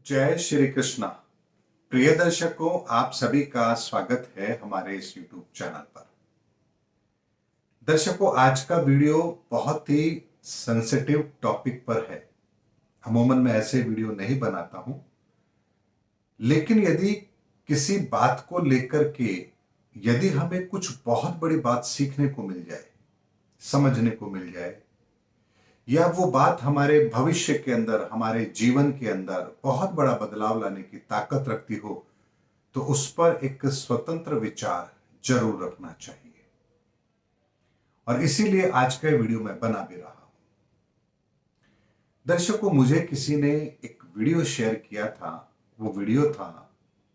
जय श्री कृष्णा। प्रिय दर्शकों, आप सभी का स्वागत है हमारे इस YouTube चैनल पर। दर्शकों, आज का वीडियो बहुत ही सेंसिटिव टॉपिक पर है। अमूमन मैं ऐसे वीडियो नहीं बनाता हूं, लेकिन यदि किसी बात को लेकर के यदि हमें कुछ बहुत बड़ी बात सीखने को मिल जाए, समझने को मिल जाए, या वो बात हमारे भविष्य के अंदर, हमारे जीवन के अंदर बहुत बड़ा बदलाव लाने की ताकत रखती हो, तो उस पर एक स्वतंत्र विचार जरूर रखना चाहिए। और इसीलिए आज का वीडियो मैं बना भी रहा हूं। दर्शकों, मुझे किसी ने एक वीडियो शेयर किया था। वो वीडियो था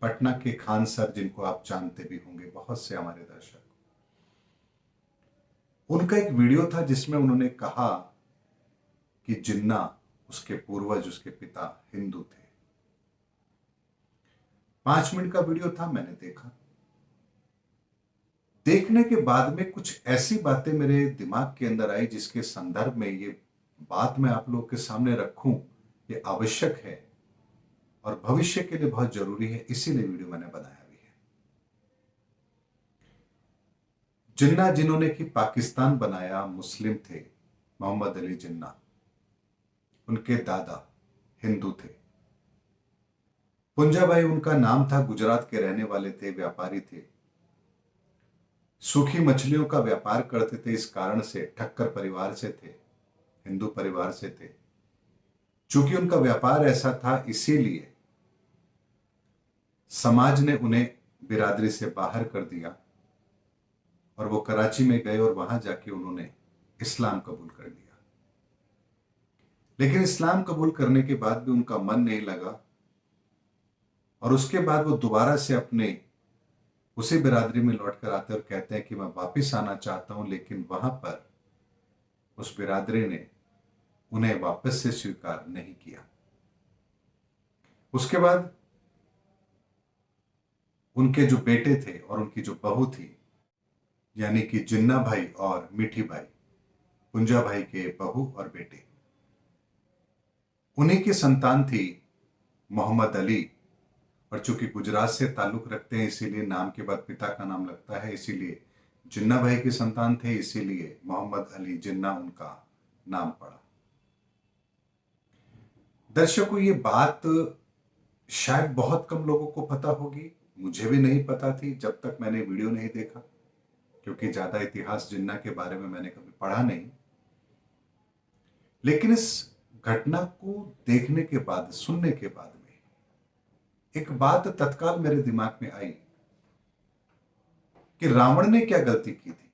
पटना के खान सर, जिनको आप जानते भी होंगे, बहुत से हमारे दर्शक। उनका एक वीडियो था जिसमें उन्होंने कहा कि जिन्ना, उसके पूर्वज, उसके पिता हिंदू थे। 5 मिनट का वीडियो था, मैंने देखा। देखने के बाद में कुछ ऐसी बातें मेरे दिमाग के अंदर आई जिसके संदर्भ में ये बात मैं आप लोगों के सामने रखूं, ये आवश्यक है और भविष्य के लिए बहुत जरूरी है। इसीलिए वीडियो मैंने बनाया भी है। जिन्ना जिन्होंने कि पाकिस्तान बनाया, मुस्लिम थे, मोहम्मद अली जिन्ना। उनके दादा हिंदू थे। पुंजाभाई उनका नाम था, गुजरात के रहने वाले थे, व्यापारी थे, सूखी मछलियों का व्यापार करते थे। इस कारण से ठक्कर परिवार से थे, हिंदू परिवार से थे। चूंकि उनका व्यापार ऐसा था, इसीलिए समाज ने उन्हें बिरादरी से बाहर कर दिया और वो कराची में गए और वहां जाके उन्होंने इस्लाम कबूल कर लिया। लेकिन इस्लाम कबूल करने के बाद भी उनका मन नहीं लगा और उसके बाद वो दोबारा से अपने उसी बिरादरी में लौट कर आते और कहते हैं कि मैं वापिस आना चाहता हूं, लेकिन वहां पर उस बिरादरी ने उन्हें वापस से स्वीकार नहीं किया। उसके बाद उनके जो बेटे थे और उनकी जो बहू थी, यानी कि जिन्ना भाई और मीठी भाई, पुंजा भाई के बहू और बेटे, उन्हीं की संतान थी मोहम्मद अली। और चूंकि गुजरात से ताल्लुक रखते हैं, इसीलिए नाम के बाद पिता का नाम लगता है, इसीलिए जिन्ना भाई की संतान थे, इसीलिए मोहम्मद अली जिन्ना उनका नाम पड़ा। दर्शकों, ये बात शायद बहुत कम लोगों को पता होगी, मुझे भी नहीं पता थी जब तक मैंने वीडियो नहीं देखा, क्योंकि ज्यादा इतिहास जिन्ना के बारे में मैंने कभी पढ़ा नहीं। लेकिन इस घटना को देखने के बाद, सुनने के बाद में एक बात तत्काल मेरे दिमाग में आई कि रावण ने क्या गलती की थी।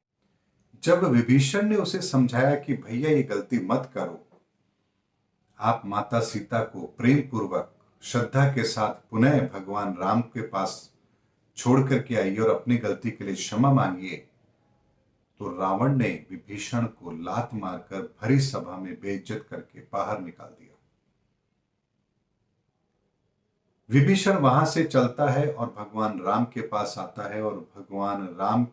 जब विभीषण ने उसे समझाया कि भैया ये गलती मत करो, आप माता सीता को प्रेम पूर्वक, श्रद्धा के साथ पुनः भगवान राम के पास छोड़ करके आइए और अपनी गलती के लिए क्षमा मांगिए, तो रावण ने विभीषण को लात मारकर भरी सभा में बेइज्जत करके बाहर निकाल दिया। विभीषण वहां से चलता है और भगवान राम के पास आता है और भगवान राम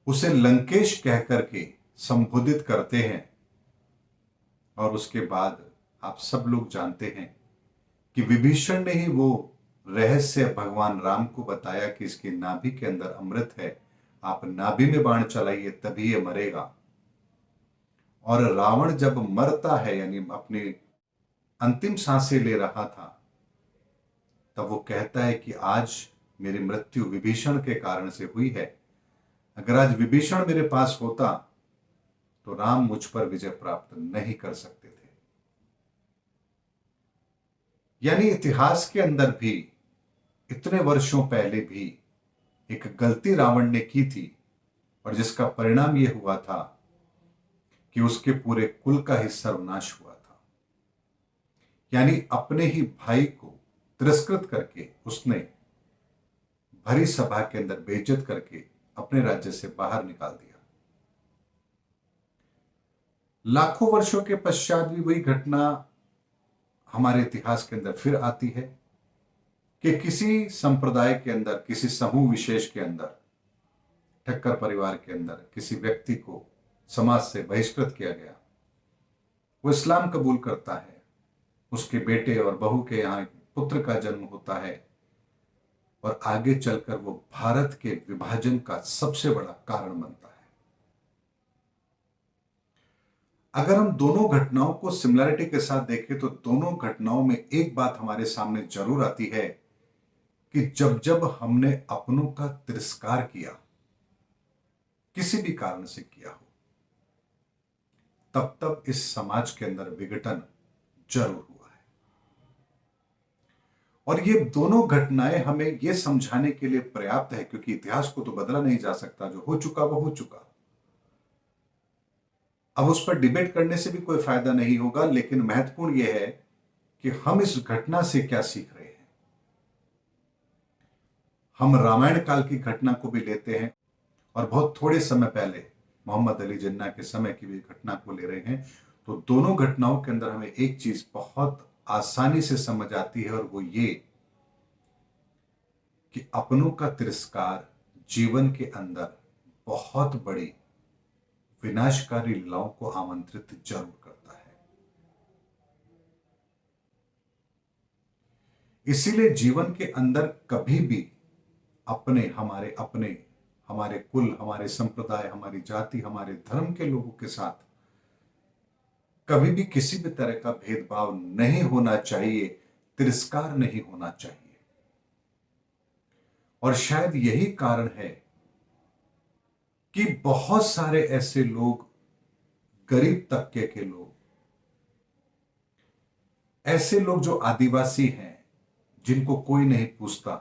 उसे लंकेश कह करके संबोधित करते हैं। और उसके बाद आप सब लोग जानते हैं कि विभीषण ने ही वो रहस्य भगवान राम को बताया कि इसकी नाभि के अंदर अमृत है, आप नाभि में बाण चलाइए तभी ये मरेगा। और रावण जब मरता है, यानी अपनी अंतिम सांसें ले रहा था, तब वो कहता है कि आज मेरी मृत्यु विभीषण के कारण से हुई है। अगर आज विभीषण मेरे पास होता तो राम मुझ पर विजय प्राप्त नहीं कर सकते थे। यानी इतिहास के अंदर भी इतने वर्षों पहले भी एक गलती रावण ने की थी और जिसका परिणाम यह हुआ था कि उसके पूरे कुल का ही सर्वनाश हुआ था। यानी अपने ही भाई को तिरस्कृत करके उसने भरी सभा के अंदर बेइज्जत करके अपने राज्य से बाहर निकाल दिया। लाखों वर्षों के पश्चात भी वही घटना हमारे इतिहास के अंदर फिर आती है कि किसी संप्रदाय के अंदर, किसी समूह विशेष के अंदर, ठक्कर परिवार के अंदर किसी व्यक्ति को समाज से बहिष्कृत किया गया। वो इस्लाम कबूल करता है, उसके बेटे और बहू के यहाँ एक पुत्र का जन्म होता है और आगे चलकर वो भारत के विभाजन का सबसे बड़ा कारण बनता है। अगर हम दोनों घटनाओं को सिमिलरिटी के साथ देखें तो दोनों घटनाओं में एक बात हमारे सामने जरूर आती है कि जब जब हमने अपनों का तिरस्कार किया, किसी भी कारण से किया हो, तब तब इस समाज के अंदर विघटन जरूर हुआ है। और ये दोनों घटनाएं हमें यह समझाने के लिए पर्याप्त है, क्योंकि इतिहास को तो बदला नहीं जा सकता, जो हो चुका वो हो चुका। अब उस पर डिबेट करने से भी कोई फायदा नहीं होगा, लेकिन महत्वपूर्ण यह है कि हम इस घटना से क्या सीख रहे हैं। हम रामायण काल की घटना को भी लेते हैं और बहुत थोड़े समय पहले मोहम्मद अली जिन्ना के समय की भी घटना को ले रहे हैं, तो दोनों घटनाओं के अंदर हमें एक चीज बहुत आसानी से समझ आती है, और वो ये कि अपनों का तिरस्कार जीवन के अंदर बहुत बड़ी विनाशकारी लीलाओं को आमंत्रित जरूर करता है। इसीलिए जीवन के अंदर कभी भी हमारे कुल, हमारे संप्रदाय, हमारी जाति, हमारे धर्म के लोगों के साथ कभी भी किसी भी तरह का भेदभाव नहीं होना चाहिए, तिरस्कार नहीं होना चाहिए। और शायद यही कारण है कि बहुत सारे ऐसे लोग, गरीब तबके के लोग, ऐसे लोग जो आदिवासी हैं, जिनको कोई नहीं पूछता,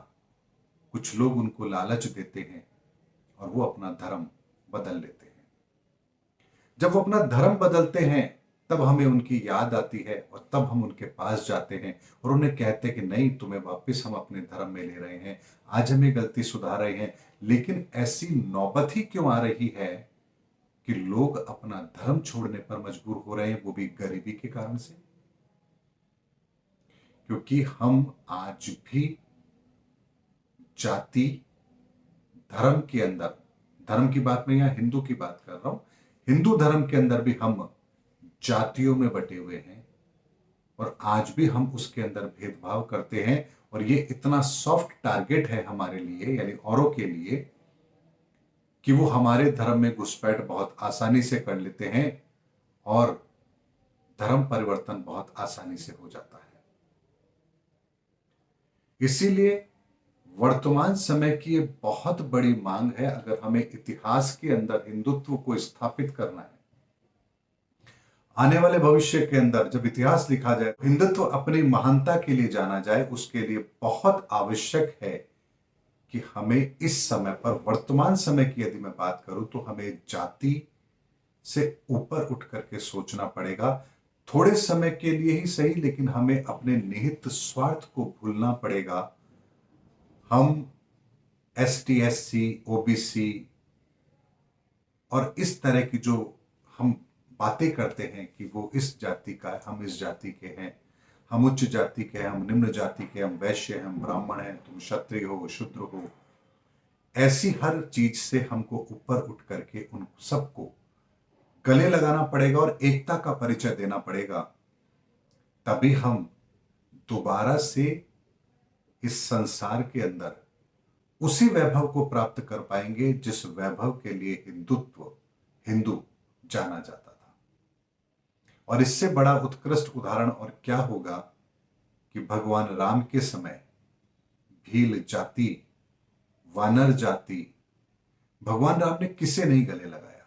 कुछ लोग उनको लालच देते हैं और वो अपना धर्म बदल लेते हैं। जब वो अपना धर्म बदलते हैं तब हमें उनकी याद आती है और तब हम उनके पास जाते हैं और उन्हें कहते हैं कि नहीं, तुम्हें वापस हम अपने धर्म में ले रहे हैं, आज हम ये गलती सुधार रहे हैं। लेकिन ऐसी नौबत ही क्यों आ रही है कि लोग अपना धर्म छोड़ने पर मजबूर हो रहे हैं, वो भी गरीबी के कारण से? क्योंकि हम आज भी जाति धर्म के अंदर, धर्म की बात मैं यहां हिंदू की बात कर रहा हूं, हिंदू धर्म के अंदर भी हम जातियों में बटे हुए हैं और आज भी हम उसके अंदर भेदभाव करते हैं। और ये इतना सॉफ्ट टारगेट है हमारे लिए, यानी औरों के लिए, कि वो हमारे धर्म में घुसपैठ बहुत आसानी से कर लेते हैं और धर्म परिवर्तन बहुत आसानी से हो जाता है। इसीलिए वर्तमान समय की ये बहुत बड़ी मांग है, अगर हमें इतिहास के अंदर हिंदुत्व को स्थापित करना है, आने वाले भविष्य के अंदर जब इतिहास लिखा जाए, हिंदुत्व अपनी महानता के लिए जाना जाए, उसके लिए बहुत आवश्यक है कि हमें इस समय पर, वर्तमान समय की यदि मैं बात करूं, तो हमें जाति से ऊपर उठ करके सोचना पड़ेगा। थोड़े समय के लिए ही सही, लेकिन हमें अपने निहित स्वार्थ को भूलना पड़ेगा। हम ST SC OBC और इस तरह की जो हम बातें करते हैं कि वो इस जाति का है, हम इस जाति के हैं, हम उच्च जाति के हैं, हम निम्न जाति के, हम वैश्य हैं, हम ब्राह्मण हैं, तुम क्षत्रिय हो, शूद्र हो, ऐसी हर चीज से हमको ऊपर उठ करके उन सबको गले लगाना पड़ेगा और एकता का परिचय देना पड़ेगा। तभी हम दोबारा से इस संसार के अंदर उसी वैभव को प्राप्त कर पाएंगे जिस वैभव के लिए हिंदू जाना जाता था। और इससे बड़ा उत्कृष्ट उदाहरण और क्या होगा कि भगवान राम के समय भील जाति, वानर जाति, भगवान राम ने किसे नहीं गले लगाया?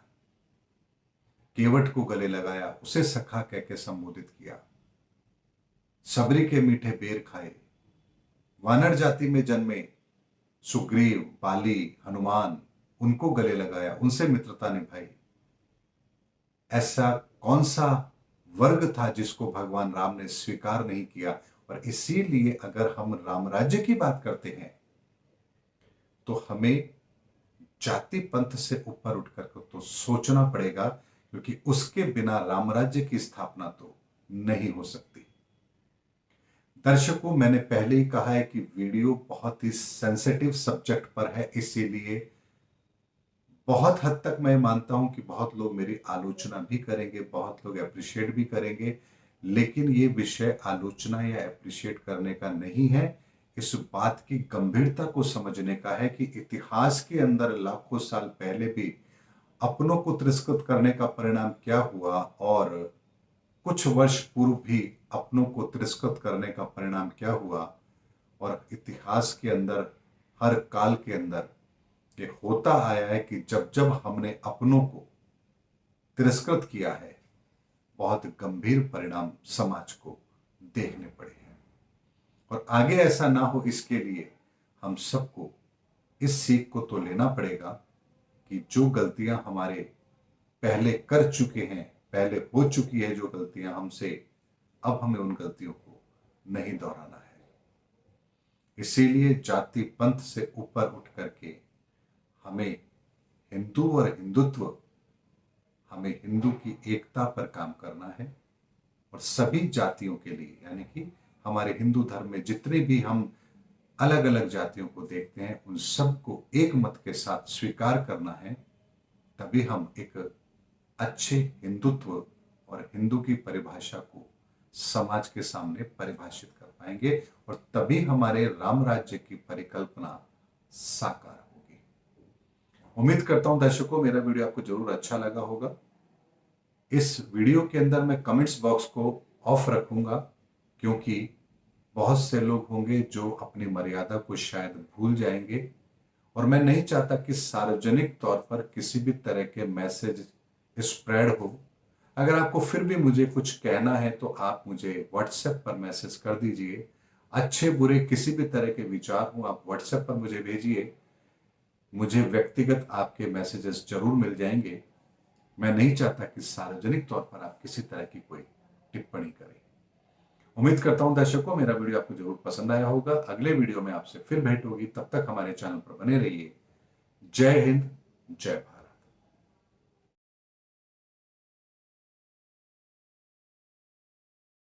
केवट को गले लगाया, उसे सखा कह के संबोधित किया, सबरी के मीठे बेर खाए, वानर जाति में जन्मे सुग्रीव, बाली, हनुमान, उनको गले लगाया, उनसे मित्रता निभाई। ऐसा कौन सा वर्ग था जिसको भगवान राम ने स्वीकार नहीं किया? और इसीलिए अगर हम राम राज्य की बात करते हैं तो हमें जाति पंथ से ऊपर उठकर तो सोचना पड़ेगा, क्योंकि उसके बिना राम राज्य की स्थापना तो नहीं हो सकती। दर्शकों, मैंने पहले ही कहा है कि वीडियो बहुत ही सेंसिटिव सब्जेक्ट पर है, इसीलिए बहुत हद तक मैं मानता हूं कि बहुत लोग मेरी आलोचना भी करेंगे, बहुत लोग अप्रिशिएट भी करेंगे, लेकिन ये विषय आलोचना या एप्रिशिएट करने का नहीं है। इस बात की गंभीरता को समझने का है कि इतिहास के अंदर लाखों साल पहले भी अपनों को तिरस्कृत करने का परिणाम क्या हुआ और कुछ वर्ष पूर्व भी अपनों को तिरस्कृत करने का परिणाम क्या हुआ, और इतिहास के अंदर हर काल के अंदर ये होता आया है कि जब जब हमने अपनों को तिरस्कृत किया है, बहुत गंभीर परिणाम समाज को देखने पड़े हैं। और आगे ऐसा ना हो, इसके लिए हम सबको इस सीख को तो लेना पड़ेगा कि जो गलतियां हमारे पहले कर चुके हैं, पहले हो चुकी है जो गलतियां हमसे, अब हमें उन गलतियों को नहीं दोहराना है। इसीलिए जाति पंथ से ऊपर उठ करके हमें हिंदू और हिंदुत्व, हमें हिंदू की एकता पर काम करना है। और सभी जातियों के लिए, यानी कि हमारे हिंदू धर्म में जितने भी हम अलग अलग जातियों को देखते हैं, उन सबको एक मत के साथ स्वीकार करना है। तभी हम एक अच्छे हिंदुत्व और हिंदू की परिभाषा को समाज के सामने परिभाषित कर पाएंगे, और तभी हमारे राम राज्य की परिकल्पना साकार होगी। उम्मीद करता हूं दर्शकों, मेरा वीडियो आपको जरूर अच्छा लगा होगा। इस वीडियो के अंदर मैं कमेंट्स बॉक्स को ऑफ रखूंगा, क्योंकि बहुत से लोग होंगे जो अपनी मर्यादा को शायद भूल जाएंगे, और मैं नहीं चाहता कि सार्वजनिक तौर पर किसी भी तरह के मैसेज स्प्रेड हो। अगर आपको फिर भी मुझे कुछ कहना है तो आप मुझे व्हाट्सएप पर मैसेज कर दीजिए। अच्छे बुरे किसी भी तरह के विचार हो, आप व्हाट्सएप पर मुझे भेजिए। मुझे व्यक्तिगत आपके मैसेजेस जरूर मिल जाएंगे। मैं नहीं चाहता कि सार्वजनिक तौर पर आप किसी तरह की कोई टिप्पणी करें। उम्मीद करता हूं दर्शकों, मेरा वीडियो आपको जरूर पसंद आया होगा। अगले वीडियो में आपसे फिर भेंट होगी, तब तक हमारे चैनल पर बने रहिए। जय हिंद, जय भारत।